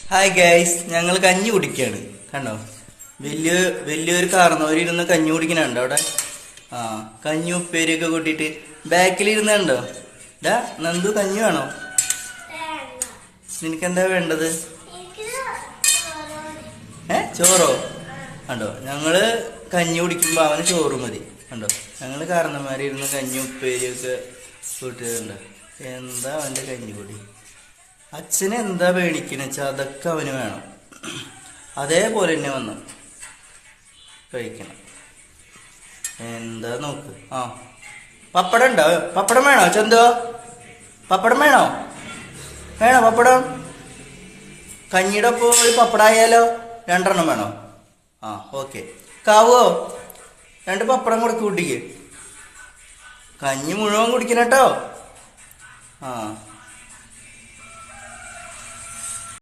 Hi guys, ഞങ്ങൾ കഞ്ഞി കുടിക്കാണ്. കണ്ടോ, വലിയ വലിയൊരു കാർന്നവരിരുന്ന് കഞ്ഞി കുടിക്കണുണ്ടോ അവിടെ? ആ, കഞ്ഞി ഉപ്പേരിയൊക്കെ കൂട്ടിയിട്ട് ബാക്കിലിരുന്ന് കണ്ടോ. ഡാ നന്ദു, കഞ്ഞി വേണോ? നിനക്കെന്താ വേണ്ടത്? ചോറോ? കണ്ടോ, ഞങ്ങള് കഞ്ഞി കുടിക്കുമ്പോ അവന് ചോറ് മതി. കണ്ടോ, ഞങ്ങള് കാരണന്മാരിരുന്ന് കഞ്ഞി ഉപ്പേരിയൊക്കെ കൂട്ടിയിട്ടുണ്ടോ. എന്താ അവന്റെ കഞ്ഞി കൂടി. അച്ഛന് എന്താ പേടിക്കണ വെച്ചാൽ അതൊക്കെ അവന് വേണം. അതേപോലെ തന്നെ വന്നു കഴിക്കണം. എന്താ നോക്ക്. ആ, പപ്പടം ഉണ്ടോ? പപ്പടം വേണോ ചന്തോ? പപ്പടം വേണോ? വേണോ പപ്പടം? കഞ്ഞിയുടെ ഒപ്പം ഒരു പപ്പടായാലോ? 2 വേണോ? ആ, ഓക്കെ. കാവോ, 2 പപ്പടം കൊടുക്ക് കുട്ടിക്ക്. കഞ്ഞി മുഴുവൻ കുടിക്കണം കേട്ടോ. ആ.